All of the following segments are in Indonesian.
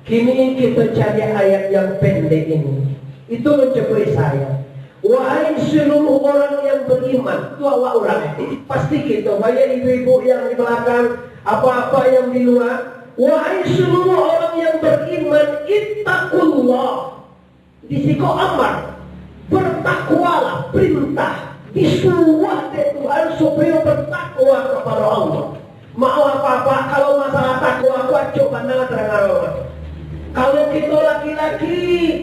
Kini kita cari ayat yang pendek ini. Itu mencapai saya. Wahai seluruh orang yang beriman, itu awak orang. Pasti kita, banyak ibu-ibu yang di belakang, apa-apa yang di luar. Wahai seluruh orang yang beriman, ittaqullah. Di situ amar, bertakwalah, perintah, disuruh Tuhan supaya bertakwa kepada Allah. Mau apa-apa, kalau masalah takwa aku acuk pandang terang. Kalau kita laki-laki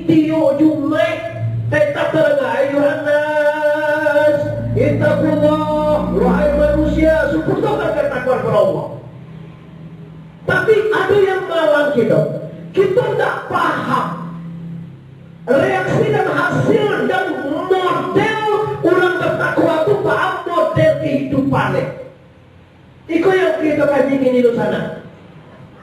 tiup Jumat tetap terang ayuhannas ittaqullah, wahai manusia sempurnakan takwa kepada Allah. Tapi ada yang melawan kita tidak paham reaksi dan hasil dan model orang bertakwa itu paham model kehidupannya. Itu yang kita kaji ini di sana.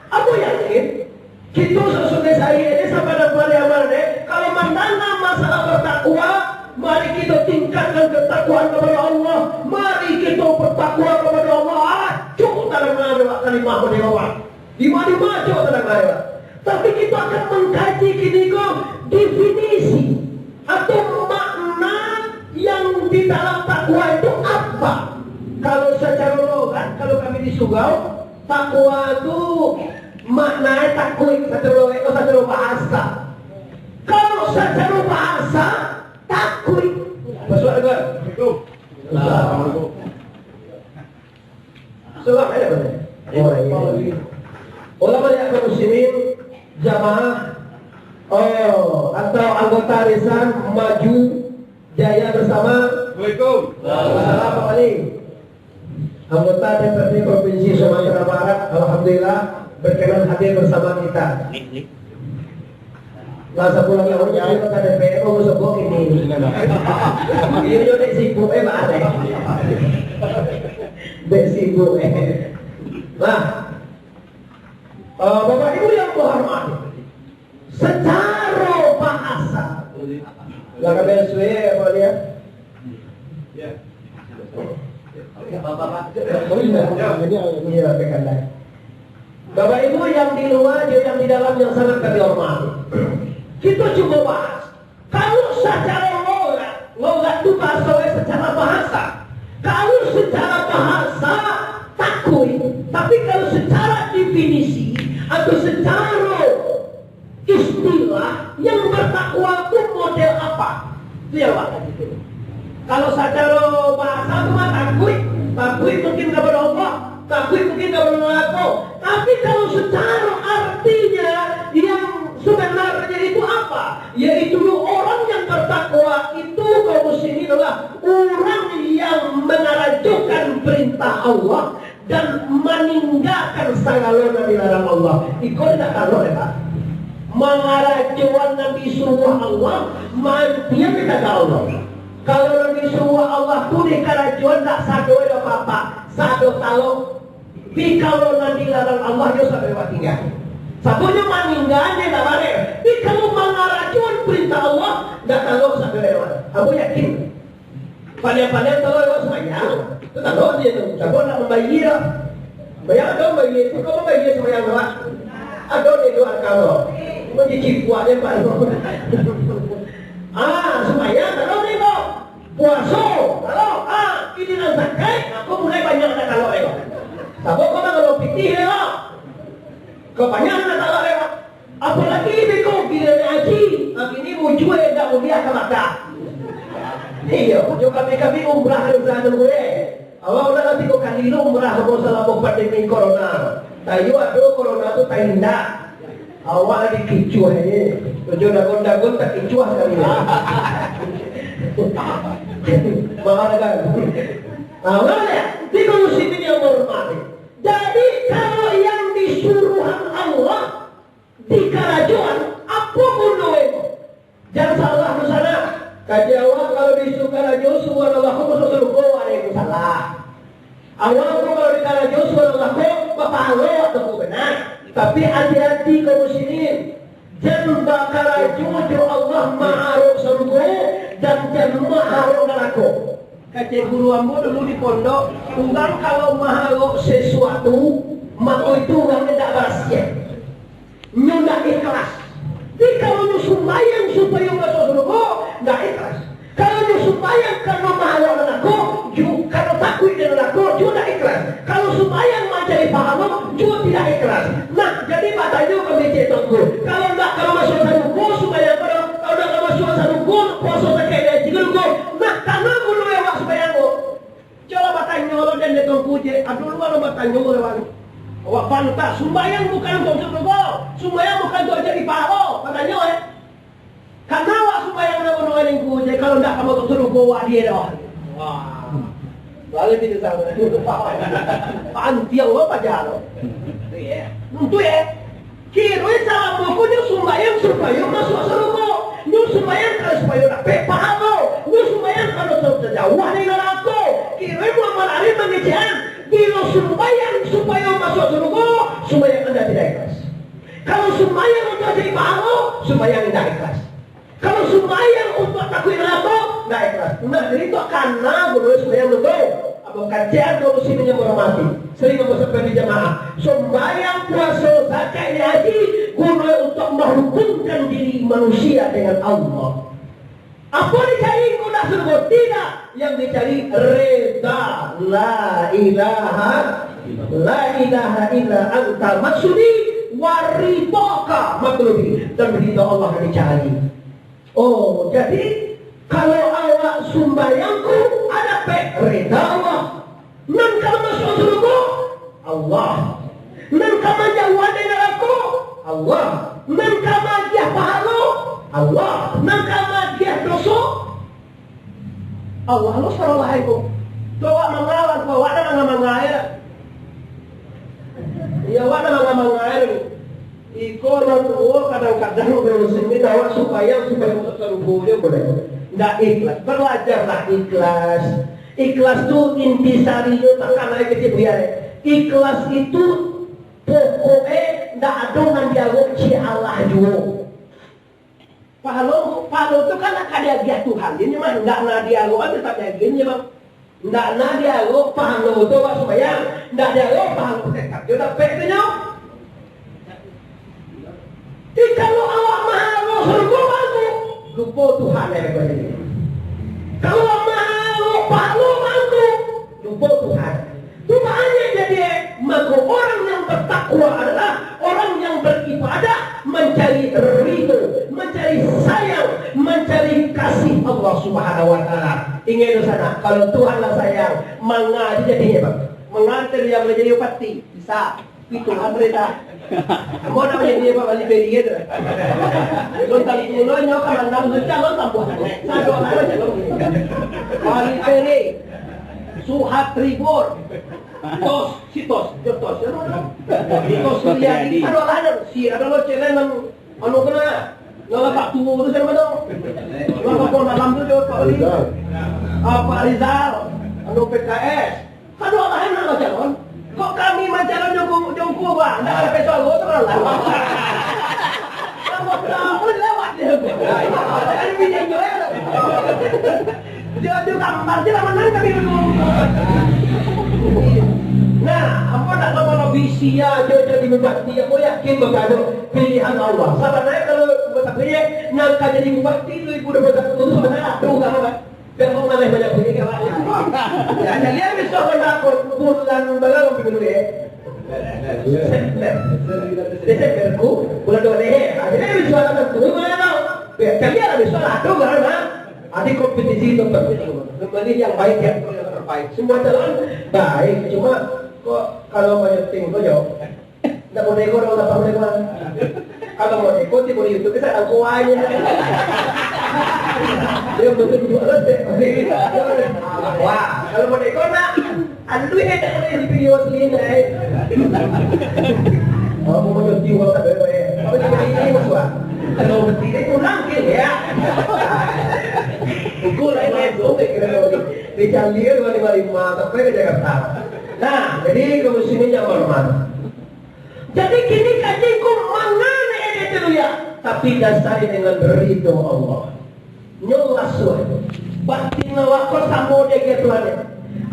Aku yakin kita sesudah saya ini sampai dapat amalnya. Kalau menanam masalah bertakwa, mari kita tingkatkan ketakwaan kepada Allah. Mari kita bertakwa kepada Allah. Cukup tak ada kalimah berdewa. Di mana cukup tak ada. Tapi kita akan mengkaji kini kok definisi atau makna yang di dalam takwa itu apa? Kalau secara logat, kalau kami di Sugau, takwa itu maknanya takwik secara bahasa. Kalau secara bahasa, takwik. Masuk ada kan? Assalamualaikum. Salam ada benar. Ulama yang muslimin jamaah atau anggota Risan Maju Jaya bersama. Assalamualaikum. Assalamualaikum. Anggota DPRD Provinsi Sumatera Barat, alhamdulillah berkenan hadir bersama kita. Masa pulang yang punya anggota DPR mau sebut ini. Ini udah sibuk mana? Dek sibuk Nah, Bapak Ibu yang hormati, secara bahasa, belakang BSW ya Pak Lia. Bapak Ibu yang di luar, yang di dalam, yang sangat kami hormati. Kita coba bahas. Kalau secara logat itu bahasa secara bahasa. Kalau secara bahasa takui, tapi kalau secara definisi atau secara istilah yang bertakwa itu model apa? Itu yang bahasa itu. Kalau secara bahasa itu mah takui mungkin kepada Allah, takui mungkin kepada Allah. Tapi kalau secara artinya yang sebenarnya itu apa? Yaitu orang yang bertakwa itu kaum muslimin adalah orang yang mengajukan perintah Allah dan meninggalkan segala dilarang Allah. Itu tidak kalau ya Pak. Mengarajuan Nabi suruh Allah, dia minta ke Allah. Kalau Nabi suruh Allah tu di karajuan tak sado apa-apa, sado talo. Tapi kalau Nabi larang Allah dia sampai tinggal. Satunya meninggalnya tak boleh. Tapi kalau mengarajuan perintah Allah, tak tahu sampai lewat. Aku yakin. Pandai-pandai tahu lewat semuanya. Itu tak tahu dia tu. Siapa nak membayar? Bayar dong bayar. Itu kamu bayar semuanya lewat. Ada di luar kalau. Menjadi buahnya Pak. Semuanya tahu ni kok. Puasa, kalau ini nak zakat, aku mulai banyak nak kalau lewat. Tapi kau kalau pitih lewat, kebanyakan nak kalau lewat. Apalagi ini kau bila haji, ini muncul dah mulia ke Makkah. Iya, jo kami umrah harus ada gue. Awak udah nanti kau kali umrah kalau selama pandemi corona. Tayu ada corona tu tainda. Awak lagi kicuah ini, jo dagon tak kicuah sekali. Mahal kan? Awalnya di muslimin yang hormati. Jadi kalau yang disuruhan Allah di kerajuan apa mundoemo? Jangan salah di sana. Kaji awak kalau disuruh kerajuan subhanallah Rasulullah alaihi salah. Awak kalau di kerajuan subhanallah bapak Allah atau benar. Tapi hati-hati kaum muslimin. Jangan kerajuan Allah ma'aruf surga dan jangan ma'aruf neraka. Kaji guru ambo dulu di pondok, tunggang kalau ma'aruf sesuatu maka itu orang tidak berhasil. Nggak ikhlas. Jadi kalau lu sembahyang supaya masuk surga, nggak ikhlas. Kalau lu sembahyang karena mahal aku, kalau takut dengan aku, juga tidak ikhlas. Kalau sembahyang mencari pahala, juga tidak ikhlas. Nah, jadi matanya kami cetakku. Kalau masuk surga, sembahyang kalau nggak masuk surga, puasa terkait juga. Nah, karena aku lewat sembahyangku. Coba matanya orang dan dia puji. Aduh, lu orang matanya orang. Wah, pantas. Sembahyang bukan untuk surga. Sembahyang bukan untuk jadi pahala. Katanya, karena wak sembahyang nama yang puji. Kalau tidak kamu untuk surga, wak dia dah. Wah, lalu tidak sama. Itu pantiang apa jalo? Itu ya. Kira salah pokoknya sembahyang supaya masuk surga. Nyu sembahyang kalau supaya dapat pahala. Nyu sembahyang kalau terjauh dari neraka. Kira mau melari mengejar. Bila sembahyang supaya masuk surga, sembahyang Anda tidak ikhlas. Kalau sembahyang untuk jadi pahala, sembahyang tidak ikhlas. Kalau sembahyang untuk takut neraka, tidak ikhlas. Nah, jadi itu karena boleh sembahyang betul. Apa kajian kalau muslimnya menghormati, sering mempersepeda jamaah. Sembahyang, puasa, zakat, haji, guna untuk menghukumkan diri manusia dengan Allah. Apa dicari guna surga? Tidak. Yang dicari reda. La ilaha illa anta maksudi waridaka matlubi. Dan ridha Allah yang dicari. Oh, jadi kalau awak sumbayangku ada reda Allah. Nan kamu masuk surga Allah. Nan kamu jauh dari neraka Allah. Nan kamu dia pahala Allah. Nan kamu dia dosa Allah. Lu salah lain. Doa mengawan, doa ada mengair. Ya, wala mengair. Iko orang tua kadang-kadang berusaha dakwah supaya masuk surga boleh. Tidak ikhlas. Belajarlah ikhlas. Ikhlas itu intisarinya takkan lagi kecil biar. Ikhlas itu pokoknya tidak ada yang dialog si Allah juga. Pahala itu kan akan dia Tuhan. Ini mah tidak ada dialog tetap gini bang. Tidak ada dialog pahala itu supaya tidak dialog pahala tetap. Dia tak peknya. Kalau awak mahal surga aku lupa Tuhan yang begini. Kalau mahal pahala aku lupa Tuhan. Tuhannya jadi maka orang yang bertakwa adalah orang yang beribadah mencari ridho, mencari sayang, mencari kasih Allah Subhanahu Wa Taala. Ingin ke sana. Kalau Tuhanlah sayang, mengaji jadinya bang. Mengantar yang menjadi pasti bisa. Itu berita. Mau namanya dia Pak Bali Beri gitu. Lontar tulunnya kan nang calon tambuhan. Satu orang calon. Bali Beri. Suhat Tribur. Tos, sitos, jotos. Tos Suryadi. Ada lain si ada lo celen anu kena. Nggak Pak Tuwo itu sama dong. Nggak Pak malam tu jawab Pak Ali. Pak Rizal. Anu PKS. Ada lain lo calon. Kok kami macam jongko bang? Tidak ada pesol, itu kan lewat. Kamu lewat dia. Ada bini juga. Dia gambar, dia menang kami dulu. Nah, apa nak kalau visi aja jadi bupati, aku yakin bakal pilihan Allah. Sebenarnya kalau bupatinya nak jadi bupati itu ibu udah berkata itu sebenarnya tuh kan. Biar mau malah banyak punya kawan. Ya, jadi dia bisa menakut bulan baru dulu ya. Desemberku bulan dua deh. Jadi dia bisa menakut dulu mana tahu. Jadi dia bisa menakut karena ada kompetisi itu kembali yang baik yang terbaik. Semua calon baik, cuma kok kalau banyak tim kok jauh. Tidak mau neko orang tak boleh mana. Kalau mau neko di YouTube kita aku aja. Dia betul dua deh. Wah, kalau mau neko nak, ada duitnya tak boleh di video sini. Oh, mau jadi uang tak boleh. Apa jadi ini masuk? Kalau bertiga itu nangkil ya. Ukur lain tu, kira-kira di Candir 25 sampai ke Jakarta. Nah, jadi kamu sini jangan hormat. Jadi kini kajiku mangane itu ya, tapi dasari dengan ridho Allah. Nyolas suatu. Batin waktu samo dege Tuhan.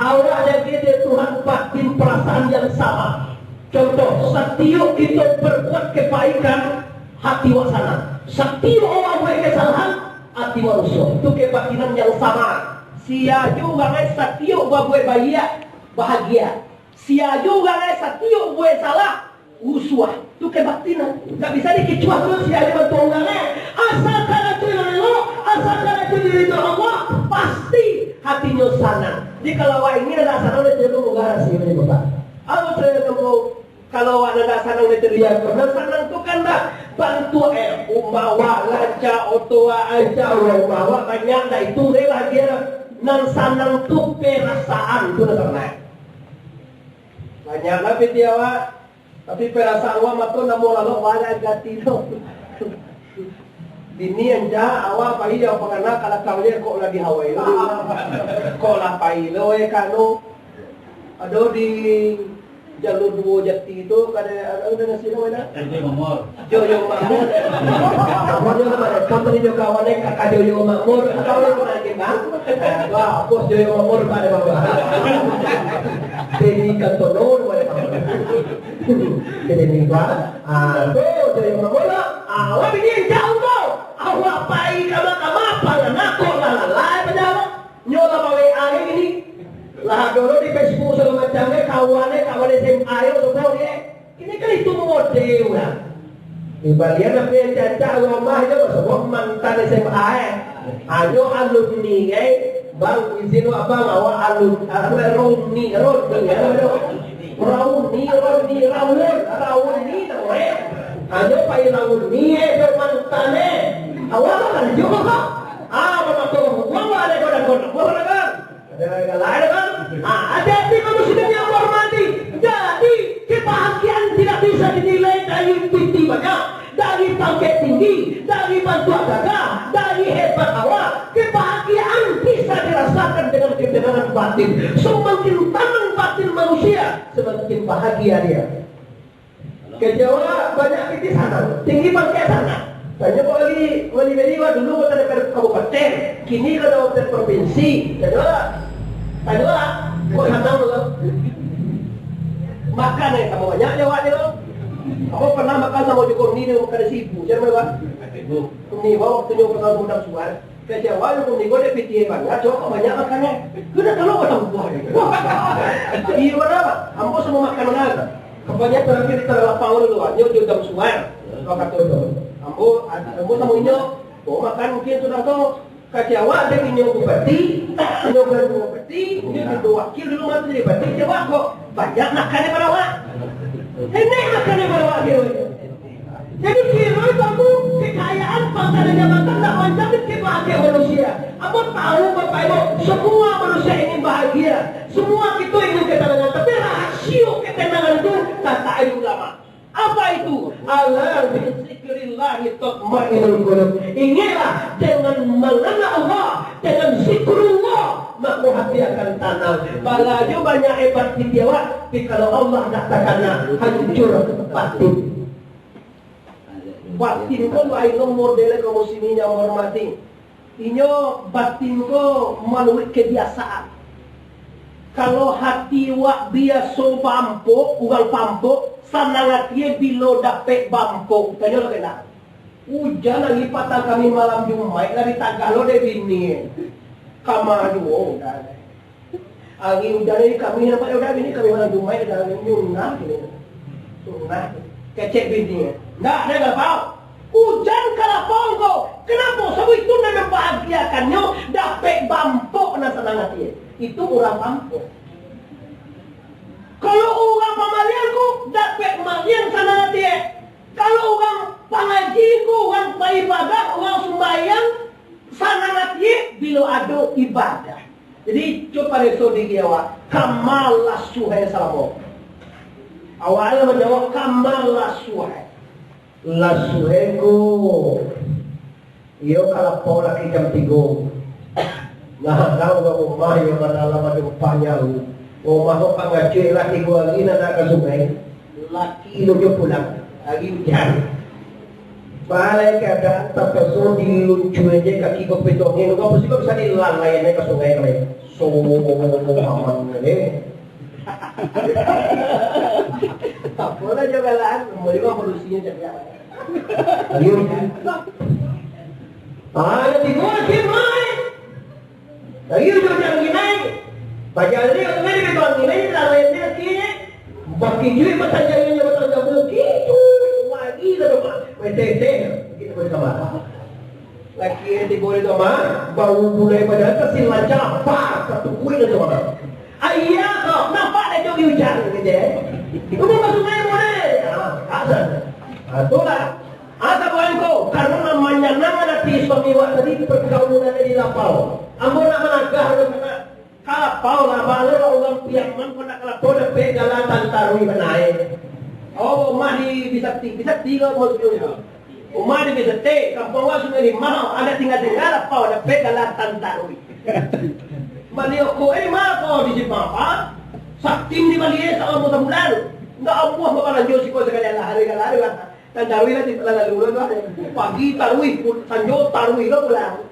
Awak dege Tuhan batin perasaan yang sama. Contoh, setiap kita berbuat kebaikan, hati wasana. Setiap orang buat kesalahan, hati manusia. Itu kebatinan yang sama. Sia juga setiap buat bahagia. Sia juga setiap buat salah, uswah. Itu kebatinan. Gak bisa dikecuali terus sia bantu orangnya. Asalkan itu yang Allah, asalkan itu diri Allah, pasti hatinya sana. Jadi kalau ini ada sana udah jadi negara sih ini bapak. Aku saya ketemu. Kalau ada sana udah teriak, karena sana itu kan dah bantu umawa, laca, otoa, aja, umawa banyak dah itu rela dia nan sana itu perasaan itu dah banyak lah pitiawa, tapi perasaan wa matu namo lalu wala gatino. Dini anja awa pahiya pangana kala kawnya kok lagi Hawaii. Kok lah pailo kanu. Ado di jalur dua jati itu ada nasi mana? Joyo Makmur. Joyo mana? Company jo kawan kakak Joyo Makmur. Kawan mana bang? Wah, bos Joyo Makmur pada bawah. Deni kantono pada bawah. Deni bang. Tuh Joyo Makmur. Awak begini jauh kau. Awak pai kama pangan aku lalai penjara. Nyola bawa air ini. Lah dulu di Facebook segala macamnya kawannya SMA itu semua dia. Ini kan itu model lah. Di Bali ada yang caca rumah itu semua mantan SMA. Ayo alumni bang izin apa bawa alumni Roni namanya. Ayo pai Roni mantannya. Awal kan juga. Bapak tuh, bawa ada kodak. Ada lain kan? Hati-hati manusia yang hormati. Jadi kebahagiaan tidak bisa dinilai dari tinggi banyak, dari pangkat tinggi, dari bantu agama, dari hebat awak. Kebahagiaan bisa dirasakan dengan ketenangan batin. Semakin tenang batin manusia, semakin bahagia dia. Ke Jawa banyak di sana, tinggi pangkat sana. Banyak wali dulu kota DPR kabupaten, kini kota DPR provinsi. Kedua, kok datang dulu? Makan kamu banyak Jawa dia. Kamu pernah makan sama Joko Ni dengan makan sibu, siapa Pak? Ni waktu nyoba kalau mudah suar. Ke Jawa Joko Ni gua depiti banyak, coba banyak makannya. Sudah kalau kau tahu buah. Iya mana Pak? Ambo semua makan mana? Kebanyakan terakhir di lapang dulu, nyo jam suar. Kau kata itu. Ambo sama inyo, makan mungkin sudah tahu. Kajawa ada inyo bupati, dia itu wakil dulu mati jadi bupati. Jawa kok banyak makannya pada wak. Ini makannya pada wak dia. Jadi kira kamu kekayaan bangsa dan jabatan tak menjamin kebahagiaan manusia. Aku tahu Bapak Ibu, semua manusia ingin bahagia, semua kita ingin ketenangan. Tapi rasio ketenangan itu kata ulama. Apa itu? Ala bizikrillah tatma'innul qulub. Ingatlah dengan mengenal Allah, dengan zikrullah, maka hati akan tenang. Balaju banyak hebat di Jawa, tapi kalau Allah katakanlah hancur batin. Batin ko ay model ko muslimin yang hormati. Inyo batin ko melalui kebiasaan. Kalau hati wak biasa bampo, ugal pampo, sanangat ye bilo dapet bampo. Tanya lo kena. Hujan lagi patah kami malam Jumat dari Tagalo de bini. Kamar dua udah. Agi hujan ini kami nampak udah bini kami malam Jumat udah nyunah ini. Nyunah. Kecek bini. Nggak ada nggak tahu. Hujan kalapong kok. Kenapa? Sebab itu membahagiakannya dapet bampo na sanangat ye. Itu orang kampung. Kalau orang pamalianku dapat malian sana dia. Kalau orang pangajiku, orang ibadah, orang sembahyang sana dia bila ada ibadah. Jadi coba reso di Jawa, kamalah suhai salamo. Awalnya menjawab kamalah suhai. Lasuheku. Iyo kalau pola jam 3. Nah, kalau nggak rumah yang adalah macam panjang, rumah kau pangaji laki gua lagi nak ke sungai, laki lu pulang lagi hujan. Balik ada terpesun di lucu aja kaki kau petongin, kau pasti kau bisa dilalainya ke sungai kali. So aman ini. Apa lah jalan, mau juga polusinya jangan. Ayun. Nanti gua kimai. Ayun juga jangan ginai. Baca dia kalau ni betul ginai lah lain dia kini. Baki juga bertanjanya bertanjang begitu. Lagi dah tu, macam kita bersama. Laki di boleh tu mah, bau bulai pada atas silang apa satu kuih tu mah. Ayah kau nampak dah jauh hujan gitu. Itu masuk air boleh. Asal. Itulah. Asa boleh kau karena namanya nama nanti suami wak tadi pergaulan di lapau. Ambo nak menagah dengan kapau lah baler orang piaman pun nak kelapau dah pegalatan tarui menaik. Oh, mah di bisa tiga mau tu. Umar di Besete, kampung wa sungai mau ada tinggal apa ada pegalatan tarui. Malioko mah kau di Jepang. Saktim di Bali sa amo bulan. Enggak amuah mapalanjo si ko sa kanya hari lah. Tandawi lah di lalulan lah. Pagi tarui sanjo tarui lo pulang.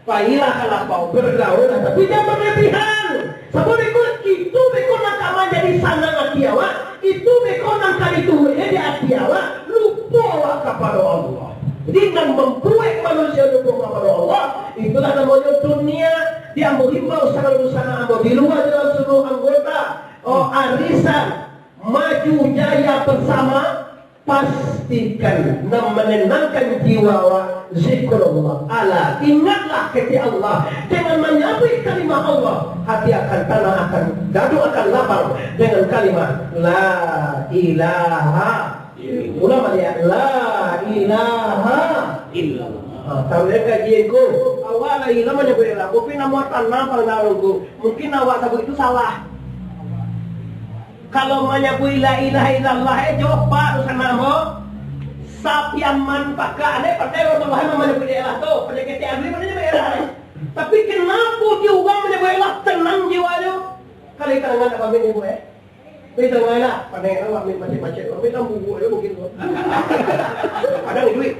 Pahilah kalapau bergaul tapi jangan berlebihan. Sabon itu bekon nakama jadi sana ngatiawa. Itu bekon nang kali tuwe di atiawa lupa kepada Allah. Dengan membuat manusia lupa kepada Allah, itulah namanya dunia diambil himbau sana ambil di luar dalam seluruh anggota. Oh arisan maju jaya bersama, pastikan menenangkan jiwa zikrullah. Ala ingatlah kepada Allah, dengan menyebut kalimat Allah, hati akan tanah akan gaduh akan lapar dengan kalimat la ilaha illallah. Ulama dia la ilaha illallah. Tahu dia kajian ko awal lagi lama nyebut lah. Kopi nama tanah pada narungku. Mungkin awak tahu itu salah. Kalau menyebut la ilaha illallah jawab pak urusan nama sapiaman pakak ada partai orang menyebut dia lah tu penyakit abri mana nyebut lah. Tapi kenapa dia orang menyebut lah tenang jiwanya? Kali kalangan apa bini bu Bisa ngai lah, pandai lah macam-macam. Orang kita buku dia mungkin tu. Ada duit.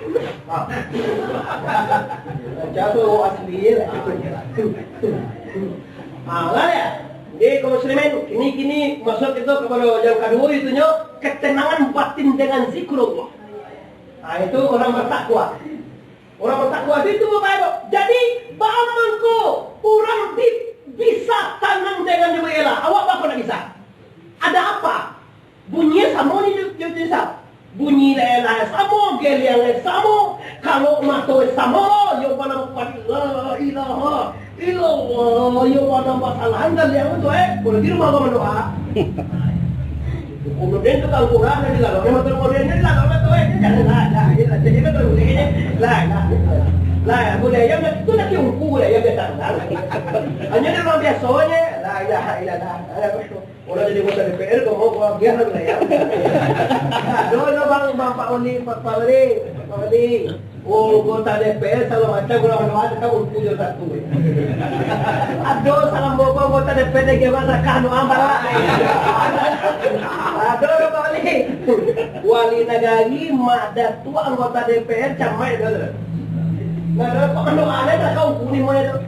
Jatuh asli lah. Lah ya. Jadi kaum muslimin, kini masuk itu kepada yang kedua itu ketenangan batin dengan zikrullah. Nah itu orang bertakwa. Orang bertakwa itu apa itu? Jadi bahamanku orang bisa tanam dengan jemaah. Awak apa nak bisa? Ada apa? Bunyinya sama ni bisa. Bunyi lain sama, gel yang lain sama. Kalau mata sama, yo pada la ilaha illallah, yo pada masalah dan yang itu boleh di rumah kau doa. Kemudian tu kalau Quran ni lah, kalau kemudian ni lah, kalau tu jangan lah, jadi betul begini, lah, boleh yang itu nak diungku lah, yang betul. Hanya dia orang biasanya, la ilaha illallah, ada betul. Orang jadi anggota DPR, kau mau buat biar lah ya. Dulu bang Pak Wali, anggota DPR kalau macam kurang ada tak untung je satu. Aduh, salam bawa anggota DPR gimana kanu ambara. Aduh, Pak Wali negari ada tua anggota DPR camai dulu. Nah, kalau ada tak kau kuning mana tu?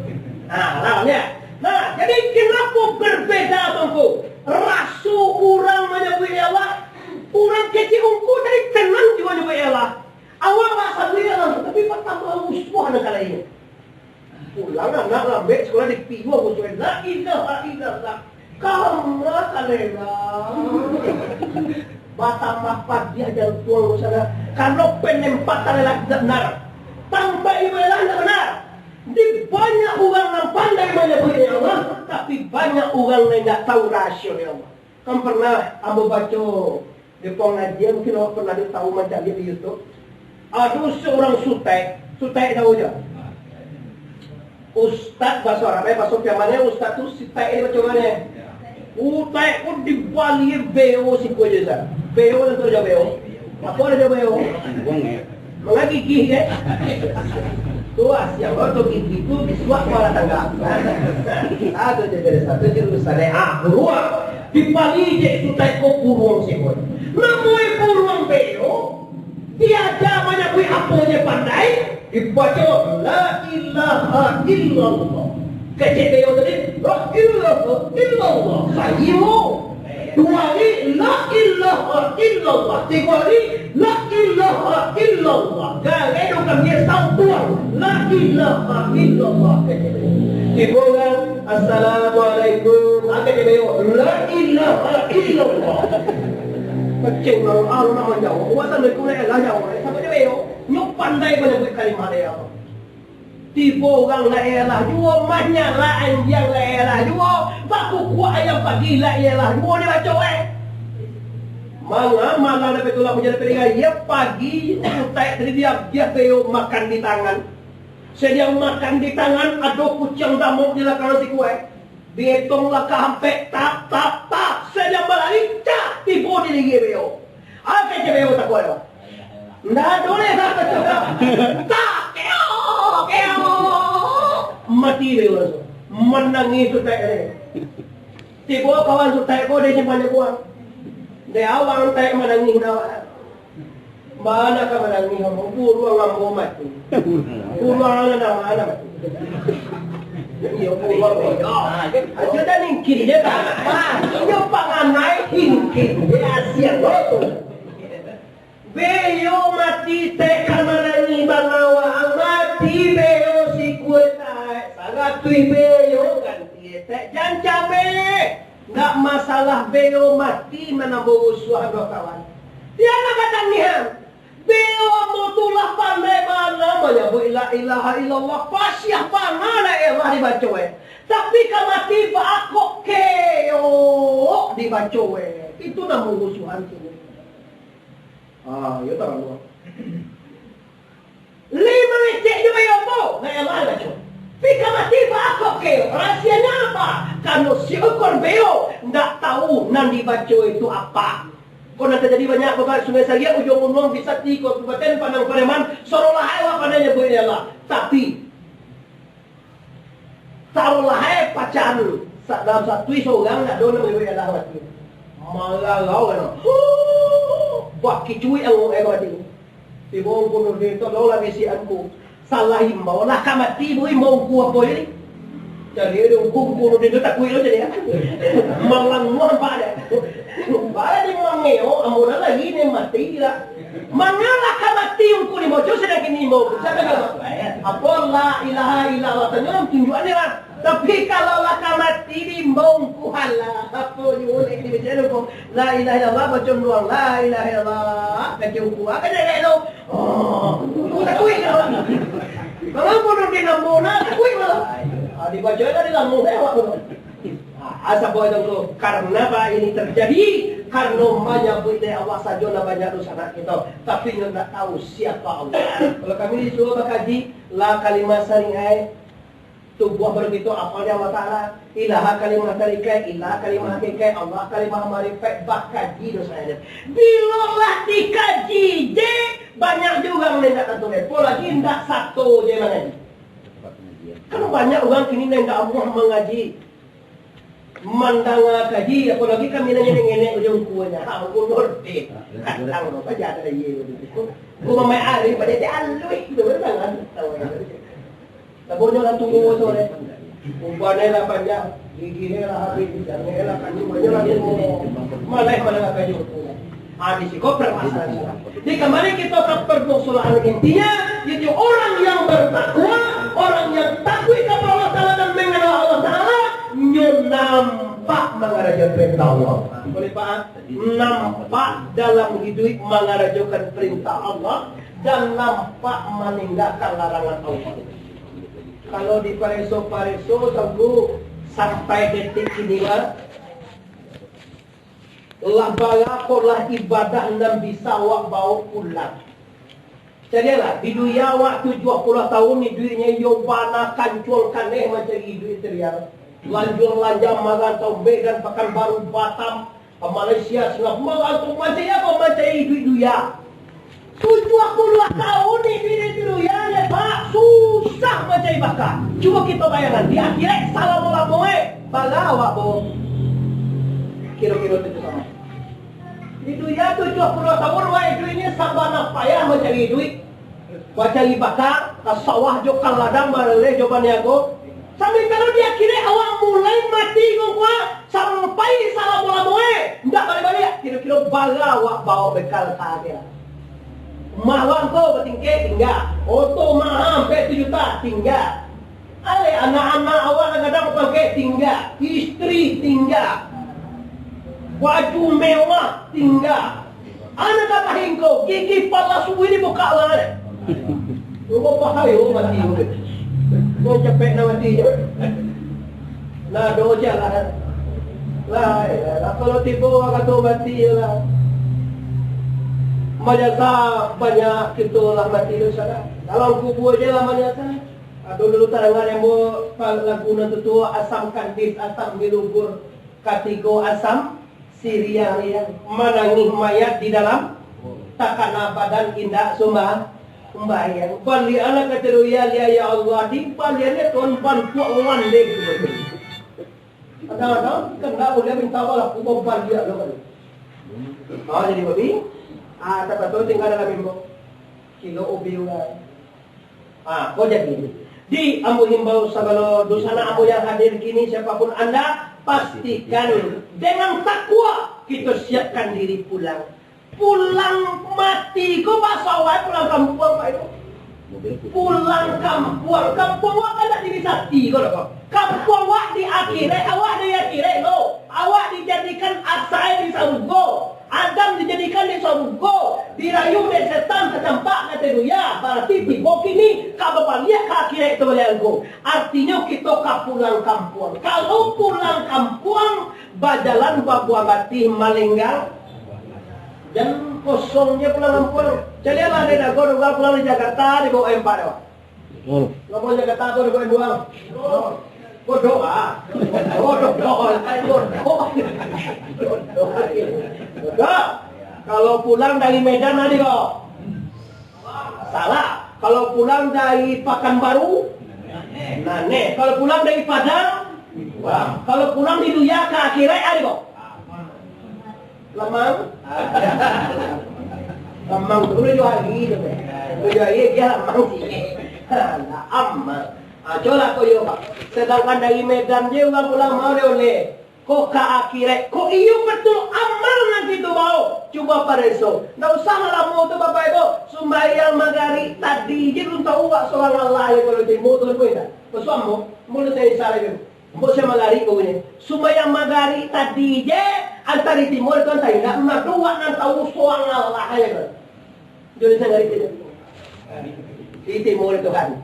Nah, jadi kenapa berbeda tuanku? Rasu orang menyebut Allah, orang kecil ungku dari tenang juga menyebut Allah. Awal rasa dia lah, tapi pertama usbuh anak kali ini. Pulang anak lambek sekolah di Piwa musuh la ilaha illallah. Kamu kalela. Batamah pagi aja tuang sana. Kalau penempatan adalah benar, tanpa ibadah benar. Di banyak orang yang pandai menyebut Allah, tapi banyak orang yang tidak tahu rasio Allah. Kan pernah Abu baca di pengajian, mungkin awak pernah tahu macam dia di YouTube. Ada seorang sutai tahu je. Ustaz bahasa Arab, bahasa Piamannya Ustaz tu sutai ini macam mana? Utai pun di Bali beo si ko je sah. Beo itu je beo. Apa ada beo? Mengagih ke? Tuas yang waktu itu disuap malah tangga. Ada jadi satu jurusan kedua di Bali je itu tak kau puruang sekon. Namoi puruang beo tiada banyak kui apa je pandai dibaca la ilaha illallah. Kecil beo tadi la ilaha illallah. Sahimu dua kali la ilaha illallah, tiga kali la ilaha illallah. Gaya itu kan dia satuan la ilaha illallah. Tiba kan assalamualaikum, agak dia la ilaha illallah. Kecil orang orang nama jauh, wasan mereka ni lah jauh. Sampai dia nyok pandai menyebut kalimah dia. Tiba orang la ialah dua, banyak lah yang la ialah dua, baku kuat yang pagi la ialah dua dia baca Manga malah dapat tulang menjadi peninggal. Ya pagi tak tadi dia beo makan di tangan. Sedia makan di tangan ada kucing damuk di belakang si kue. Dihitung lah sampai tak. Sedia balik cak tiba di lagi beo. Apa je beo tak kue? Ndak boleh tak coba. Tak keo. Mati beo langsung. Menangis tu tak ada. Tiba kawan tu tak kau dia simpan kuat. Dia awang tak menangis nawa. Mana ka menangis kamu? Puluh ngambo mati. Puluh nama anak mati. Iyo puluh. Aja dah ningkir dia tak. Iyo panganai hingkir. Dia siang loto. Beyo mati tak menangis banawa mati beyo si kuetai. Sangat tui beyo ganti tak jancabe. Nggak masalah beo mati mana bawa suara kawan. Dia nak kata nihan. Beo amutulah pandai mana menyebut la ilaha illallah pasyah mana la ilaha dibaca Tapi kalau mati pak aku keo dibaca Itu nama musuhan tu. Ya tak lu. 5 cek je beo mo la ilaha dibaca. Pika mati pak aku keo. Rahasianya apa? Kalau si ekor beo tidak tahu nan dibaca itu apa. Kau nanti jadi banyak bekas sungai sagia ujung ujung bisa ti kabupaten Padang Pariaman sorolah hewa pandanya boleh Allah. Tapi taruhlah pacan dalam satu seorang nak dona boleh Allah mati. Malau kan. Buat kicui ang mati. Tibong kuno dito lola bisi aku. Salah himbau lah kamati boy mau ku apa ini. Jadi dia kumpul di dekat kuil jadi malang muan pada. Pada di mangeo amuna lagi ni mati lah. Mangala ka mati yung kuni mo Diyos na kini mo. Sabi ko, apa la ilaha illallah tanyo tunjuan nila. Tapi kalau la ka mati di mong kuhala. Apa yung ulit di bicara ko la ilaha illallah macam luang la ilaha illallah kacung kuha ka na ito. Oh, kuha kuwi ka. Kalau pun di namuna kuwi mo. Dibaca kan di dalam hewa. Asa boy dong karena apa ini terjadi karena banyak budaya Allah saja banyak dosa anak kita tapi tidak tahu siapa Allah. Kalau kami disuruh berkaji la kalimat saringai tubuh begitu apa dia Allah Taala ilaha kalimat tarikai ilaha kalimat hakikai Allah kalimat marifat bakaji dosa ini. Bila lah dikaji je banyak juga yang tidak tahu lagi tidak satu je mana ni. Kan banyak orang kini tidak Allah mengaji. Mandang kaji, apalagi kami nanya ujung kuahnya. Aku ngerti. Kadang apa jadi ada ye. Aku mamai ari pada dia alui itu berangan. Tabonya lah tunggu sore. Umpane lah panjang, gigi lah habis, jangan lah kaji banyak lagi malai malah kaji. Habis itu permasalahan. Jadi kemarin kita ke permasalahan intinya, jadi orang yang bertakwa, orang yang takwa kepada Allah Taala dan mengenal Allah Taala, nampak mengarajakan perintah Allah. Boleh Pak? Nampak dalam hidup mengarajakan perintah Allah dan nampak meninggalkan larangan Allah. Kalau di pareso sampai detik ini lah balakolah ibadah dan bisa wak bawa pulang. Jadilah di dunia wak 70 tahun ni duitnya yobana kanculkan macam duit teriak. Lanjur lanjam magantong Medan Pekanbaru Batam Malaysia Singapura magantong macam apa macam duit dunia. 70 tahun ni duit dunia ni Pak susah macam bakar. Cuba kita bayangkan di akhirat salam Allah bagawa bo. Kira-kira itu sama. Di dunia 70 tahun wae duitnya sabana payah mencari duit. Baca bakar ke sawah jo kang ladang barele jo baniago. Sampai kalau dia kira awak mulai mati kau kuat sampai salah bola moe. Ndak balik-balik. Kira-kira bala awak bawa bekal kagak. Mahwan kau bertingkah tinggal. Oto mahal sampai 7 juta tinggal. Ale anak-anak awak kadang pakai tinggal. Istri tinggal. Baju mewah tinggal. Anak kata hingkau gigi pala suwi ni buka mana? Rumah pahayo mati udah. Kau capek nak mati je. Nah doja lah. Lah kalau tiba kata mati lah. Majasa banyak kita lah mati tu sana. Dalam kubur je lah majasa. Dulu tarangan yang lagu nanti tu asam kandis, asam bilubur, katigo asam Syria yang menangis mayat di dalam takana badan indah sembahyang. Bali anak kata ya Allah di baliannya tuan pan puak wan dek. Ada kena boleh minta wala kubur dia lo kan. Jadi babi. Tapi tu tinggal dalam mimbo. Kilo ubi ulah. Kau jadi. Di amu himbau segala dosana amu yang hadir kini siapapun anda pastikan dengan takwa kita siapkan diri pulang. Pulang mati kau bahasa awal pulang kampung pak itu. Pulang kampung awak ada diri sakti kau loh. Kampung awak di akhirat awak di akhirat lo. Awak dijadikan asai di surga. Adam dijadikan di surga, dirayu dari setan tercampak kata dia. Berarti tiba kini kabar lihat kaki itu beliau. Artinya kita pulang kampung. Kalau pulang kampung, bajalan babuah batih malenggang dan kosongnya pulang kampung. Jadi lah dia kau juga pulang di Jakarta di bawah empat doa. Kau pulang Jakarta kau di bawah dua. Kau doa. Kalau pulang dari Medan tadi kok salah. Kalau pulang dari Pekanbaru Nane. Kalau pulang dari Padang kalau pulang di Duya ke akhirnya ada kok Lamang Lamang tu boleh jual lagi tu boleh jual lagi dia Lamang sih Amat coba kau yo sedangkan dari Medan dia orang pulang mau dia oleh kok ke akhirat, kok iyo betul amal nanti tu mau. Coba pada esok. Nggak usah ngalamu tu bapak ibu. Sembahyang magari tadi je belum tahu wak soal Allah yang kalau timur tu pun tak. Pesuamu, mulut saya salah je. Mau saya magari kau ni. Sembahyang magari tadi je antara timur tu antara tidak. Nak dua nak tahu soal Allah yang kan. Jadi saya ngari kita. Di timur tu kan.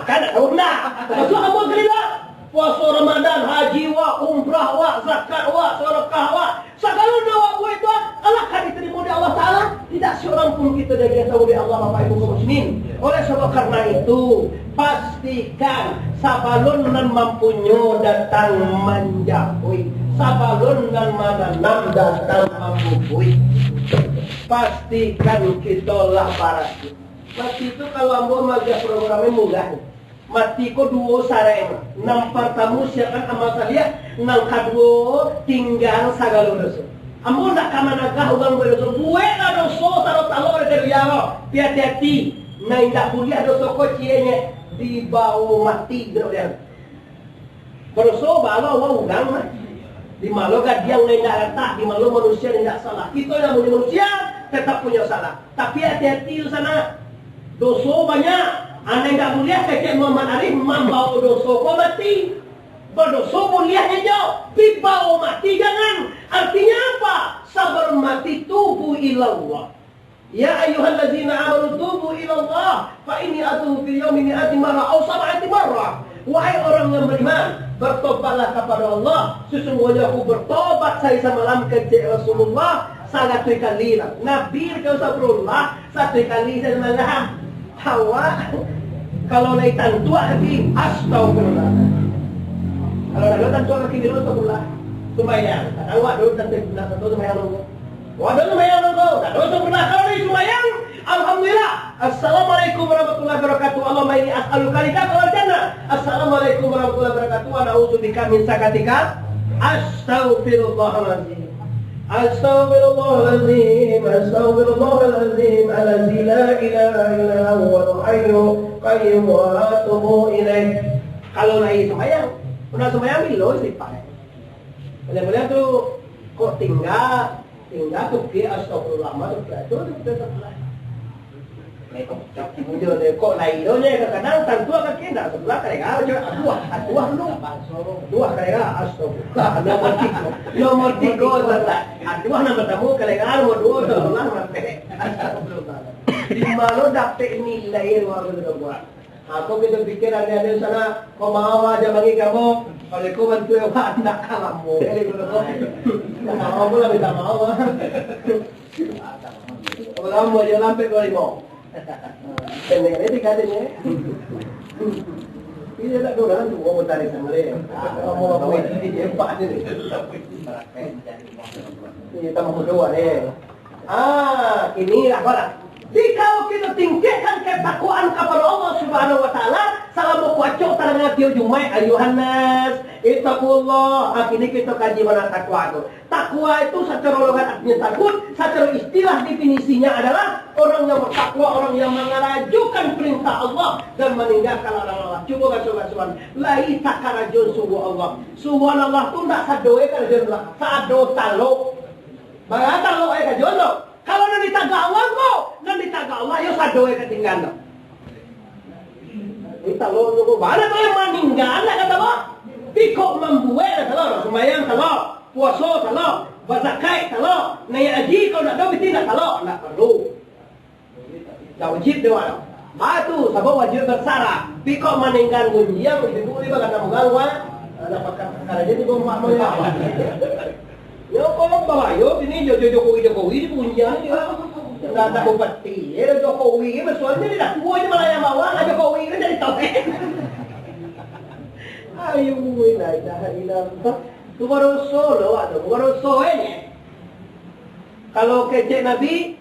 Kan tahu nak. Pesuamu kerja. Puasa Ramadan, haji wa, umrah wa, zakat wa, sedekah wa. Segala doa wa itu Allah akan diterima oleh Allah Ta'ala. Tidak seorang pun kita dari tahu oleh Allah Bapak Ibu kaum muslimin. Oleh sebab karena itu, pastikan sabalun nan mampunyo datang menjauhi. Sabalun nan mananam datang membubui. Pastikan kita laparan. Mati itu kalau ambo maga programnya mudah. Mati ko duo sarema. Nang pertama siakan amal salia, nang kedua tinggal sagala dosa. Ambo nak kamanagah ugang berdosa. Buwe na dosa sarot Allah dari yaro. Hati-hati. Na indak boleh dosa ko cienya di bawah mati doyan. Berdosa bala wa ugang mah. Di malo gadiang ndak rata, di malo manusia ndak salah. Kita yang manusia tetap punya salah. Tapi hati-hati di sana. Dosa banyak. Anda tidak mulia kecek Muhammad Arif membawa dosa kau mati. Berdosa mulianya jauh. Dibawa mati jangan. Artinya apa? Sabar mati tubuh ilallah. Ya ayyuhallazina amanu tubu ilallah. Fa inni atubu fil yawmi mi'ati marrah aw sab'ati marrah. Wahai orang yang beriman, bertobatlah kepada Allah. Sesungguhnya aku bertobat saya semalam kecek Rasulullah 1 kali. Nabi kau sabrullah 1 kali saya semalam. Hawa kalau naik tantua lagi astagfirullah. Kalau naik tantua lagi dulu astagfirullah. Sembahyang. Awak dulu tanpa guna tantua sembahyang dulu. Awak dulu sembahyang dulu. Tantua astagfirullah. Kalau naik sembahyang, alhamdulillah. Assalamualaikum warahmatullahi wabarakatuh. Allahumma inni as'aluka ridhaka wal jannah. Assalamualaikum warahmatullahi wabarakatuh. Wa na'udzubika min sakatika. Astaghfirullahaladzim. Astaghfirullahaladzim, astaghfirullahaladzim, alladzi la ilaha illa huwal hayyul qayyum wa atubu ilaih. Kalau lagi sembahyang, udah sembahyang bilo istighfar. Boleh-boleh tuh kok tinggal tuh ke astagfirullah tuh itu sebelah. Kok lain donya kadang-kadang tentu akan kena sebelah kaya aduh dua kaya astagfirullah nomor 3 aduh nomor tamu kaya nomor 2 sebelah mate astagfirullah di mana dapat nilai luar biasa. Aku kita pikir ada sana kau mau aja bagi kamu kalau kau bantu yang tak kamu mau pula minta mau kalau mau jalan sampai 25 pendek ini dikatanya ini tak kurang mau mencari sama dia mau apa ini jempat ini ini tambah kedua nih inilah kalau jika kita tingkatkan ketakwaan kepada Allah Subhanahu wa taala, salam kuaco tangan tio jumai ayuhan nas, ittaqullah. Akhirnya kita kaji mana takwa itu. Takwa itu secara logat artinya takut, secara istilah definisinya adalah orang yang bertakwa, orang yang mengajukan perintah Allah dan meninggalkan larangan Allah. Coba sobat-sobat, lai takarajun sungguh Allah. Subhanallah tu tak sadoe karajun Allah. Sado talo. Bagaimana talo ai kajun lo? Kalau nanti taga Allah kok, nanti taga Allah yo sadoe ketinggalan. Kita lo nunggu mana tuh yang meninggal kata lo? Pikok membuat kata lo, sembahyang kata lo, puasa kata lo, berzakat kata lo, naik haji kalau nak tahu tidak kata lo, nak perlu. Tak wajib doa. Batu sabab wajib bersara. Pikok meninggal gunjang itu boleh bagan nama galwa. Ada pakai perkara jadi gua mak mau apa? Yo kalau bawa yo ini Jokowi di punya dia. Enggak ada bupati. Ya Jokowi maksudnya dia dah tua je malah yang bawa Jokowi kan jadi topeng. Ayo la ilaha illallah. Tu baru solo ada, baru soalnya. Kalau kecek Nabi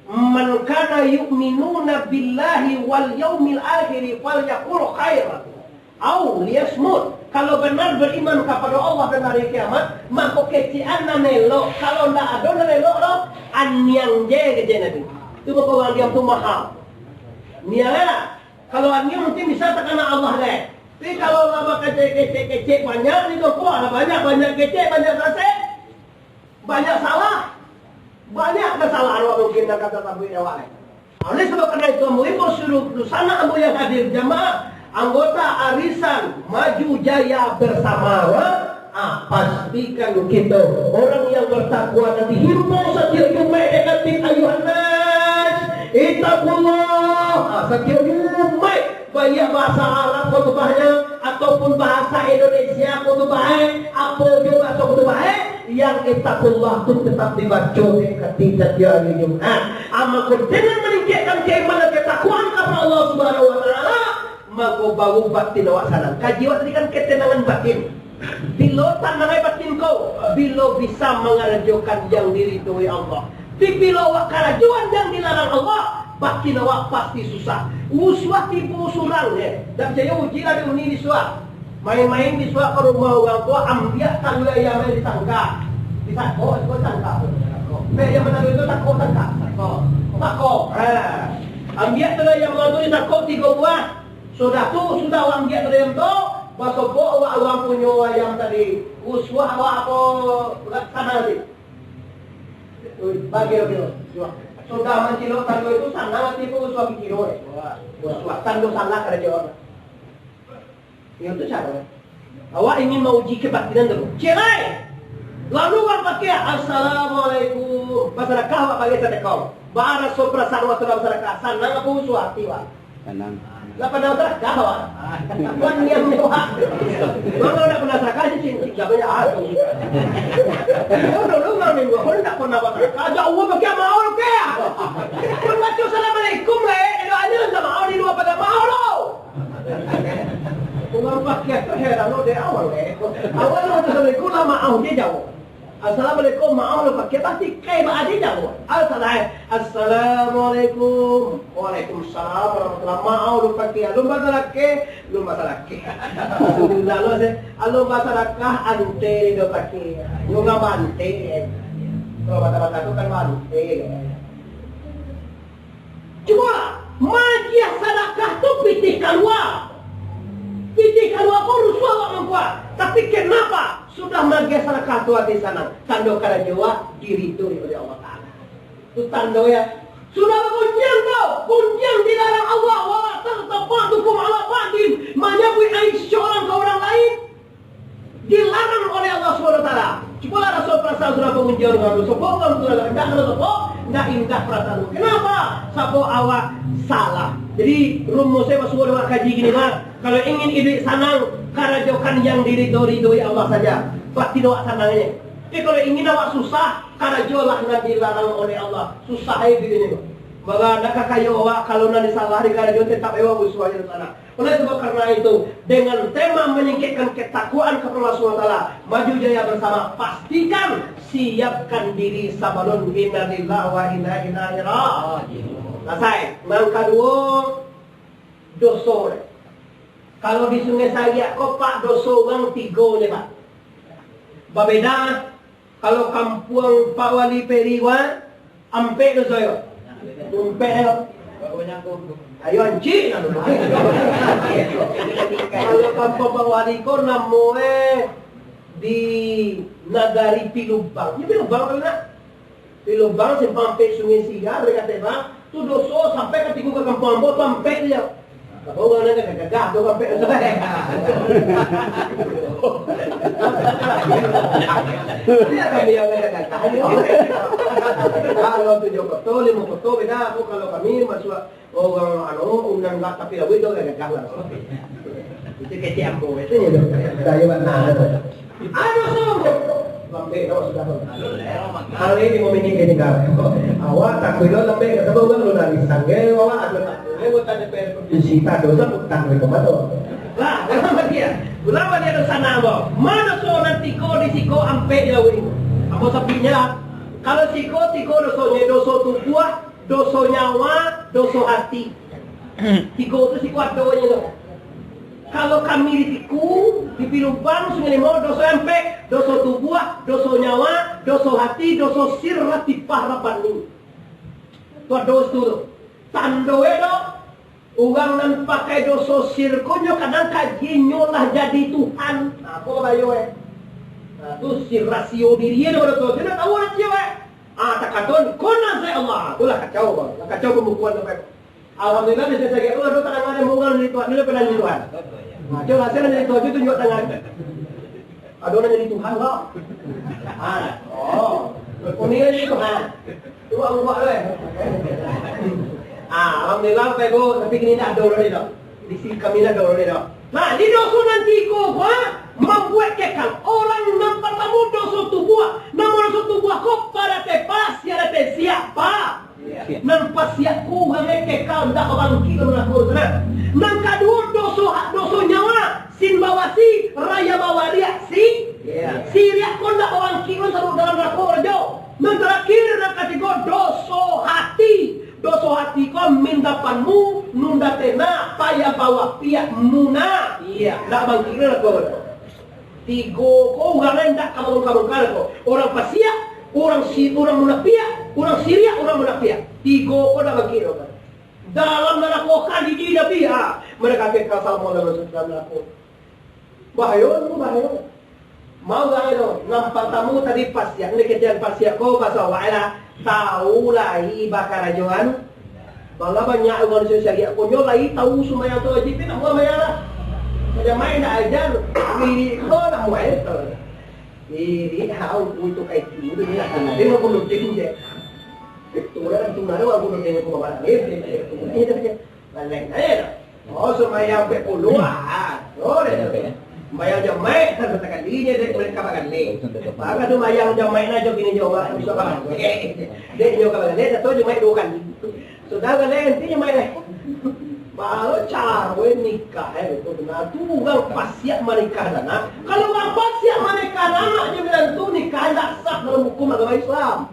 man kana yu'minuna billahi wal yaumil akhir falyaqul khairan aw liyasmut. Kalau benar beriman kepada Allah dan hari kiamat, maka kecian nelo. Kalau tidak ada nelo, anyang je ke Nabi. Itu kalau diam tu mahal. Nialah. Kalau anyang mungkin bisa terkena Allah deh. Tapi kalau lama kecek banyak itu kok ada banyak kecek, banyak rasa, banyak salah, banyak kesalahan mungkin dan kata tabu awal. Oleh sebab karena itu ibu suruh sana ambo yang hadir jamaah. Anggota arisan maju jaya bersama pastikan kita orang yang bertakwa nanti himbau setiap Jumat negatif ayuhan nas ittaqullah setiap Jumat baik bahasa Arab khutbahnya ataupun bahasa Indonesia khutbahnya apa juga khutbahnya yang ittaqullah itu tetap dibaca ketika hari Jumat amal dengan meningkatkan keimanan ketakwaan kepada Allah Subhanahu wa taala maka baru batin awak salam. Kaji awak tadi kan ketenangan batin. Bila tandangan batin kau, bila bisa mengajukan yang diridhoi Allah. Bila awak kerajuan yang dilarang Allah, batin awak pasti susah. Uswah tipu surang ya. Dan saya uji lah di disuah. Main-main disuah ke rumah orang tua, ambil tangga yang ditangkap. Disako, itu tangkap. Yang menang itu takut tangkap. Takut. Ambil tangga yang menang itu takut 3 buah. Sudah orang dia terima tu, basopo awak punya yang tadi uswah awak apa sana tadi. Bagi dia. Sudah mencilo tando itu sana nanti pun uswah kilo. Uswah tando sana kerja orang. Itu cara. Awak ingin menguji kebatinan dulu. Cerai. Lalu awak pakai assalamualaikum. Masyarakat awak pakai sedekah. Bara sopra sarwa tulah masyarakat. Sana apa uswah tiwa. Tenang. Lapan tahun kawan. Wan yang mewah. Mana nak pernah sakar je cincin banyak aku. Dulu mana minggu aku tak pernah pakai. Ajak uang pakai mau lo ke? Pun baca assalamualaikum le. Doanya tak mau di dua pada mau lo. Uang pakai tu heran lo dari awal le. Awal lo assalamualaikum lama au dia jauh. Assalamualaikum mau lo pakai pasti kayak ada jauh. Assalamualaikum. Waalaikumsalam warahmatullahi mau lo pakai. Lo bahasa laki. Lalu saya lo bahasa rakah ante do pakai. Yo nggak mante. Kalau bahasa itu kan mante. Cuma magia sedekah tu pitih keluar semua awak mengkuat. Tapi kenapa sudah magis salah kartu hati sana? Tanda karena jawa diri itu oleh Allah Ta'ala. Itu tanda ya. Sudah kuncian tau, kuncian dilarang Allah. Wala tartafadukum ala ba'din, menyabui aib seorang ke orang lain. Dilarang oleh Allah SWT. Coba Rasul perasaan sudah pengujian dengan dosa. Kalau sudah tidak dosa, tidak indah perasaan. Kenapa? Sabo awak salah. Jadi rumusnya masuk dalam kaji gini lah. Kalau ingin hidup senang, karajokan yang diridhoi Allah saja. Pasti doa senangnya. Tapi kalau ingin awak susah, karajolah yang dilarang oleh Allah. Susah aja begini. Maka nak kayo awak kalau nanti salah di karajo tetap awak bersuara di sana. Oleh sebab karena itu, dengan tema menyingkirkan ketakwaan kepada Allah SWT, maju jaya bersama, pastikan siapkan diri sabalun inna lillahi wa inna ilaihi raji'un. Selesai. Yang kedua, dosa. Kalau di Sungai Sagia, kopak dosa orang 3 ni Pak. Berbeda, kalau kampung Pak Wali Periwa, ampe dosa yo. Ampe yo. Ayo anjing. Kalau kampung Pak Wali ko namoe di Nagari Pilubang. Ini Pilubang kan nak? Pilubang sampai Sungai Siga, mereka tebak. Tu dosa sampai ke tiga kampung Ambo sampai dia. Kau orang nak gagah tu sampai selesai. Dia kami yang gagah. Kalau tu jauh betul, 5 betul beda. Kalau kami masuk orang undang enggak tapi lawit tu gagah lah. Itu kecil Ambo itu ni. Daya mana? Aduh semua. Lambe no sudah. Hal ini mau gini kan. Awak tak bilo lambe kata bawa lu dari sangge awak ada tak. Lewat tadi per disita dosa utang ke mana? Lah, kenapa dia? Ulama dia ke sana bawa. Mana seorang tiko di siko ampe dia wing. Apa sapinya? Kalau siko dosonya dosa tubuh, dosa nyawa, dosa hati. Tiko itu siko adonya tu. Kalau kami ditiku, di Pilubang, Sungai Limau, dosa empe, dosa tubuh, dosa nyawa, dosa hati, dosa sirrat di pahrapan ini. Itu dosa itu. Tandoe do, orang nan pakai dosa sirkonyo kadang kajinya lah jadi Tuhan. Apa bayo Nah, itu sir rasio dirinya do do. Jangan tahu lah siapa. Tak katon, konan saya Allah. Itulah kacau bang. Kacau pembukuan sampai. Alhamdulillah di saya kira ada tangan ada mungal di Tuhan, dulu pernah jadi Tuhan. Nah, coba saya jadi Tuhan itu tunjuk tangan. Ada orang jadi Tuhan kok. Kuningan jadi Tuhan. Coba ubah deh. Alhamdulillah pego, tapi kini tak ada orang itu. Di sini kami ada orang itu. Nah, di dosa nanti kau membuat kekal orang nampak kamu dosa tubuh, namun dosa tubuh kau pada tepas siapa siapa. Nampak siap kurang kekal tak orang kita melakukan sana. Nang kedua dosa nyawa sin bawasi raya bawaria siria kon tak orang kita selalu dalam rakor jo. Nang terakhir nang ketiga dosa hati kau minta panmu nunda tena payah bawa pihak muna. Tak bang kita rakor. 3 kau orang tak kamu kau orang pasiak. Orang munafik, orang Syria, orang munafik. 3 kau dah bagi orang. Dalam melakukan di dia pihak mereka kekal sama dalam melakukan. Bahaya. Mau gak itu? Nampak tamu tadi pas ya. Ini kejadian pas ya. Kau pas awak lah. Tahu lagi bakar ajuan. Bangga banyak orang Syria. Kau lagi tahu semua yang tu wajib nak buat bayar lah. Macam main nak ajar. Diri kau nak buat itu. Diri hau untuk kayak gitu dia nak dia mau belum je. Itu orang tu nak orang belum dia mau bawa ni. Itu dia. Lain aja. Oh semaya pe puluhan. Oh dia. Bayang jamai kan katakan dirinya dia mereka makan ni. Maka tu bayang jamai na jo kini jo bisa makan. Dia jo kalau dia tu jamai 2 kali. Sudah kan nanti jamai ni. Baru cawe nikah itu benar tu orang pasiak menikah dana. Kalau orang pasiak menikah dana dia bilang tu nikah tak sah dalam hukum agama Islam.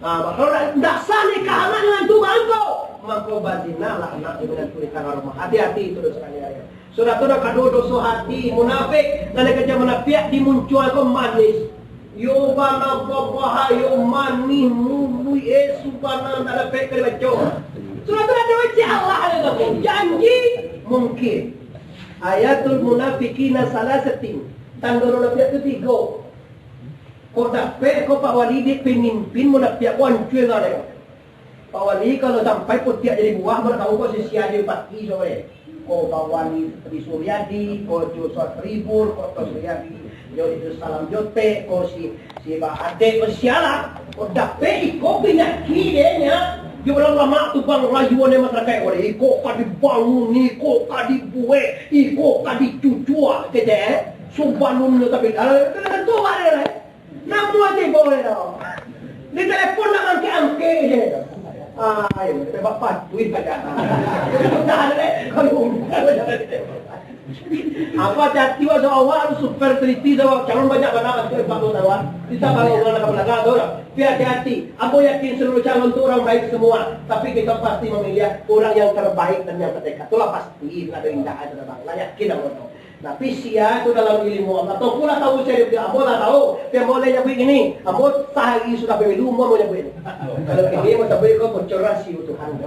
Kalau tak sah nikah anak dengan tu bangko, maka bazina lah anak dia bilang tu nikah rumah. Hati-hati itu dosa kalian. Sudah kedua dosa hati munafik dan kerja munafik dimunculkan manis. Yo bana bapak yo manis mulu subhana tak ada fikir baca. Sudah ada wajah Allah ada janji mungkin. Ayatul munafikina salasatin. Tanda orang munafik itu 3. Kau dapat kau Pak Wali dia pemimpin munafik wancul lah dia. Pak Wali kalau sampai putiak jadi buah, mana tahu kau sia dia 4 ki sore. Kau Pak Wali Tri Suryadi, kau Joshua Tribur, kau Tos Suryadi, Jodoh Salam Jote, kau si Pak Ade, kau sialah. Kau dapat kau penyakit dia nya. Dia orang lama tu bang rayuan yang masyarakat orang. Iko kadi bangun, iko kadi buat, iko kadi cucua, kete. Subanun tu tapi, kan tu ada. Nak buat ni boleh dah. Di telefon nak angke je. Ayo, bapak duit pada. Tak ada kalau apa jati wa awal super teliti dah calon banyak banget tu Pak Tawa. Kita kalau orang nak belakang tu, hati-hati. Aku yakin seluruh calon tu orang baik semua, tapi kita pasti memilih orang yang terbaik dan yang terdekat. Itulah pasti ada indah ada bang. Layak kita orang. Tapi sia itu dalam ilmu Allah. Atau pula tahu saya dia ambo tak tahu. Dia boleh nyebut ini. Ambo sehari sudah pemilu mau nyebut ini. Kalau ini mau nyebut kau bocor rahsia Tuhan.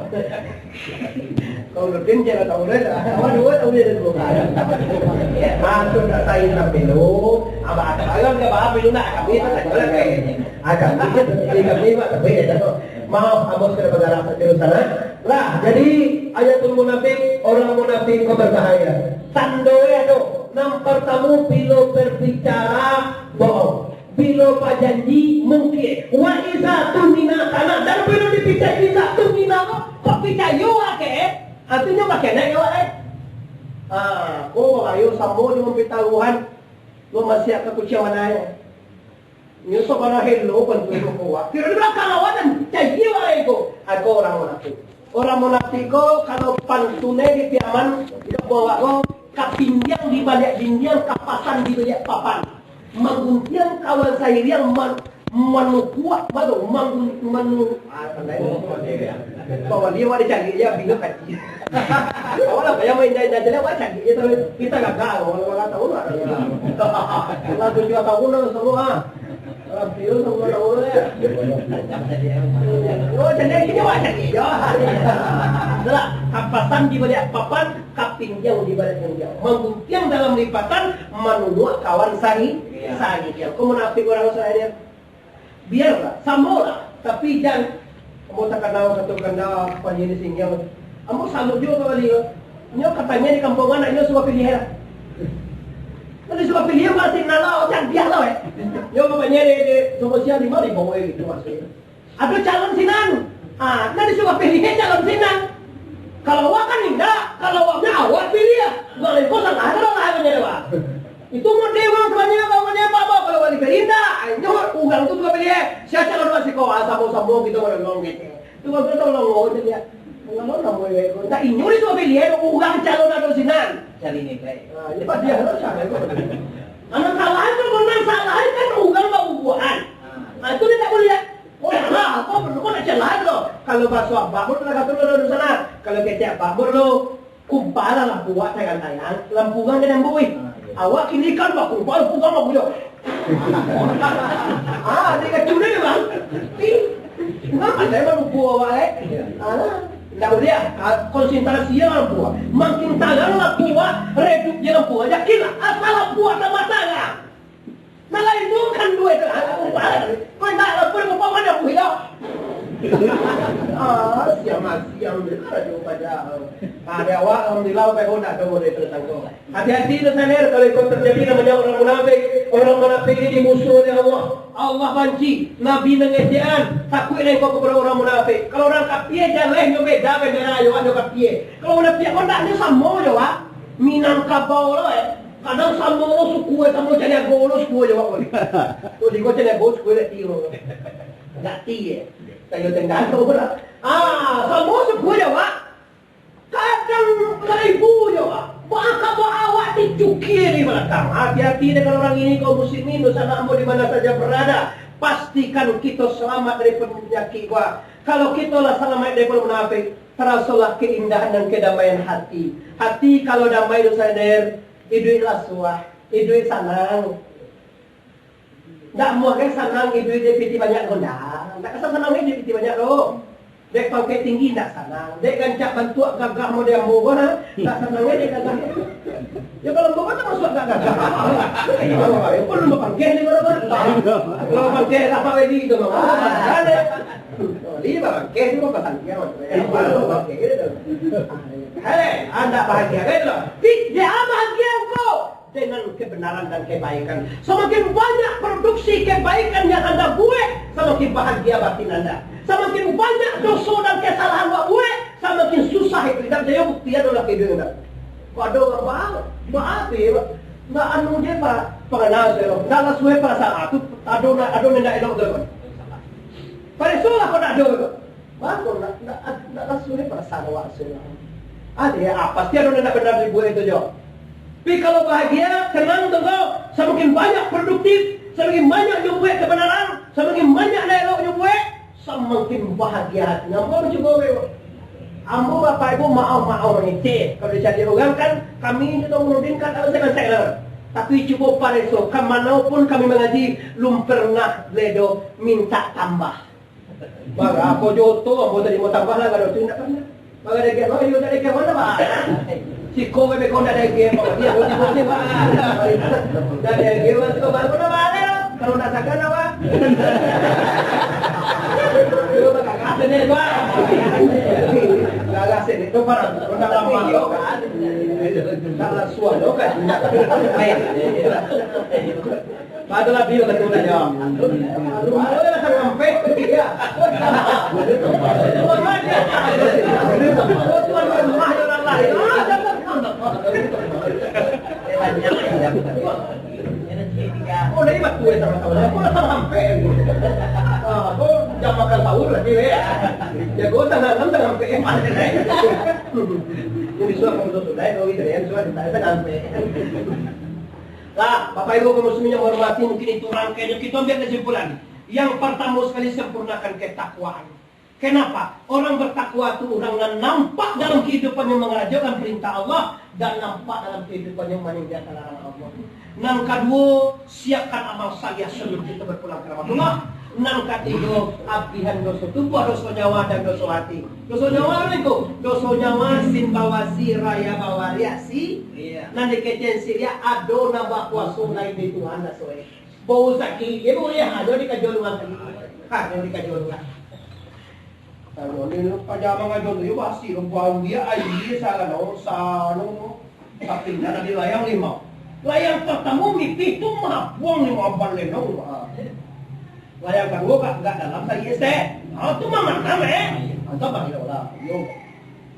Kalau lebih jangan tahu dah. Awak dua tahu dia dulu. Masuk tak saya nak pemilu. Abah ada orang ke abah pemilu nak kami tak boleh kayaknya. Akan kami tapi maaf abang sudah bergerak sejauh sana. Lah, jadi ayatul munafik, orang munafik kau berbahaya. Tandoe tu, yang pertama bila berbicara bohong, bila berjanji mungkin. Wa iza tumina tanah dan bila dibicara iza tumina kok bicara yo ake? Artinya bagaimana yo kau ayo samo di memberitahuan, lo masih akan kuciawananya. Ini sebenarnya hello bantu kuat. Kira-kira kalau ada janji itu, aku orang munafik. Orang munafik kalau pantune di piaman dia bawa kapinjang di balik dinding, kapasan di balik papan. Mengguntiang kawan saya yang kuat baru bahwa dia ada canggih dia bingung kaki. Awal apa yang main jalan apa canggih itu kita gagal orang tahu lah. Lah 7 tahun semua. Biru semua tahu ya. Oh jadi ini macam ni. Adalah kapasan di balik papan, kapinjang di balik dinding. Mengguntiang dalam lipatan, menunjuk kawan sari. Yang kau munafik orang saya biarlah, samalah. Tapi jangan kamu tak kenal satu kenal penyedia singgah. Kamu salut juga kali. Nyo katanya di kampung anaknya semua pilihan. Nanti semua pilihan masih nalau, jangan biarlah Nyo katanya di sosial di mana bawa itu masih. Ada calon sinan. Nanti semua pilihan calon sinan. Kalau awak kan tidak, kalau awaknya awak pilih. Kalau itu salah ada lah menyerah. Itu mau dewa kebanyakan kawannya apa kalau wali Gerindra, itu ugang itu juga pilih. Saya calon masih kau sambung kita mau ngomong gitu. Itu kalau kita ngomong jadi ngomong ngomong ya. Tak inyuri juga pilih ugang calon atau sinan. Cari ini kayak. Ini pak dia harus cari. Anak salah itu benar salah kan ugang buat. Itu tidak boleh. Oh ya lah, kau nak celah lo. Kalau bakso bakmur tenaga turun di sana. Kalau kecap bakmur lo kumpalan lah buat saya tayang. Lampungan dan bui. Awak kini kan bakul, bakul kamu punya. Dia kecuri bang. Kenapa saya baru buat awak tidak boleh konsentrasi yang buat. Makin tangan lah buat, redup jangan buat. Yakinlah, asal buat sama tangan. Nah itu kan duit. Kau tak apa yang bawa mana punya. Siang ada pada ada awak alhamdulillah baik nak kamu dari tersangkut. Hati-hati tersangkut kalau ikut terjadi namanya orang munafik. Orang munafik ini dimusuh oleh Allah. Allah benci, Nabi nengejaan. Takut nak kau kepada orang munafik. Kalau orang kapie jalan yo beda beda yo ada kapie. Kalau munafik kau tak ada sama yo Minangkabau lo kadang sama lo suku kamu jadi agolo suku yo boleh. Tu di kau jadi agolo suku le tiro. Enggak tie. Kayo tenggalo lah. Semua suku yo kadang seribu yo baka awak dicukir di belakang. Hati-hati dengan orang ini kaum muslimin dosa kamu di mana saja berada. Pastikan kita selamat dari penyakit gua. Kalau kita lah selamat dari munafik, terasalah keindahan dan kedamaian hati. Hati kalau damai dosa der, hidup suah, hidup senang. Tak mau kan senang hidup dia piti banyak gondang. Tak kesal senang hidup piti banyak doh. Dek pangkat tinggi tak senang. Dek gancak bantuak gagah model moga tak senangnya dia gagah. Ya kalau moga tak masuk gagah. Ya kalau mau pangkat ni mana? Kalau pangkat apa lagi itu mau? Ada. Ini pangkat itu apa tangkian? Kalau pangkat itu. Hei, anda bahagia kan? Tidak bahagia kau dengan kebenaran dan kebaikan. Semakin banyak produksi kebaikan yang anda buat, semakin bahagia batin anda. Semakin banyak dosa dan kesalahan buat buat, semakin susah itu. Dan saya bukti adalah kehidupan anda. Ada orang maaf ya, nggak anu dia pak pengenal saya. Dalam suai perasaan itu, ada nenda elok tu. Pada solah kau nak ada. Baru nak suai perasaan awak saya. Ada ya, pasti ada nenda benar dibuat itu jo. Tapi kalau bahagia, tenang tu kau, semakin banyak produktif, semakin banyak yang buat kebenaran, semakin banyak elok yang buat, semakin bahagia hati. Nampak cuba bego. Ambo bapak ibu maaf meniti. Kalau jadi orang kan, kami itu menudingkan kalau saya. Tapi cuba pareso, kemanapun kami mengaji, belum pernah ledo minta tambah. Baga aku joto, ambo tadi mau tambah lah, kalau tidak pernah. Baga ada game, oh ada game mana pak? Si kowe be kau ada game, dia boti pak. Ada game tu baru nak mana? Kalau nak sakan apa? Itu kakak sini pak. Kakak sini tu para orang lama kan. Kalau suara kan. Padahal dia kata nak jawab. Rumah dia nak sampai dia. Tuan mana? Tuan rumah orang lain. Oh, dari batu ya sama-sama. Aku nak sampai. Aku jam makan sahur lagi ya. Ya gua tangan sampai mana nih? Ini sudah kamu tuh dah, kalau itu ya sudah kita sampai. Lah, Bapak Ibu kaum muslimin yang hormati, mungkin itu rangkaian kita ambil kesimpulan. Yang pertama sekali sempurnakan ketakwaan. Kenapa? Orang bertakwa itu orang yang nampak dalam kehidupan yang mengerjakan perintah Allah dan nampak dalam kehidupan yang meninggalkan larangan Allah. Yang kedua, siapkan amal saleh sebelum kita berpulang ke rahmatullah. Yang ketiga, abdihan dosa tubuh, dosa nyawa dan dosa hati. Dosa nyawa apa itu? Dosa nyawa sin bawasi raya bawariasi. Nanti ketensi dia ado nambah kuasa lain di Tuhan dah soe. Bau sakit, dia boleh ada di kajolungan lagi. Ada di kajolungan. Kalau ni pajama ngajol tu, pasti rumput dia air salah no, sano, tapi nana di layang lima. Layang pertama mimpi tu mah buang lima balik no. Layang kedua enggak dalam saya este. Ah tu mah mana Antap bang yo lah, yo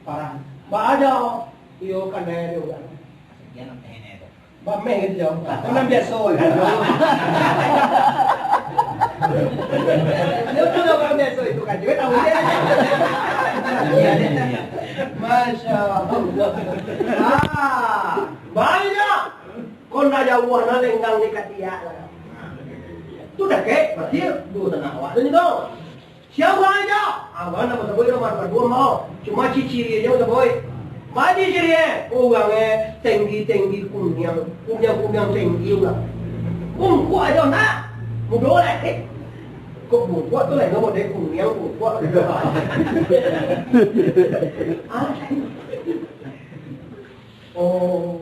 parah. Ba ada yo kan yo kan. Sekian apa ini tu? Ba meh gitu yo. Kan biasa kan. Dia tu orang biasa itu kan. Dia tahu dia. Masya Allah. Banyak. Kau nak jauh nak lenggang di katia. Tu dah ke? Berarti dua tanah awak tu ni tu. Siapa aja? Awak nak berbuat nomor berdua mau. Cuma ciri aja udah boy. Mana ciri? Orangnya tinggi kunyang tinggi lah. Kuat aja nak. Mudah lah. Kok buat tu lah, nama dia kunyang buat. Oh.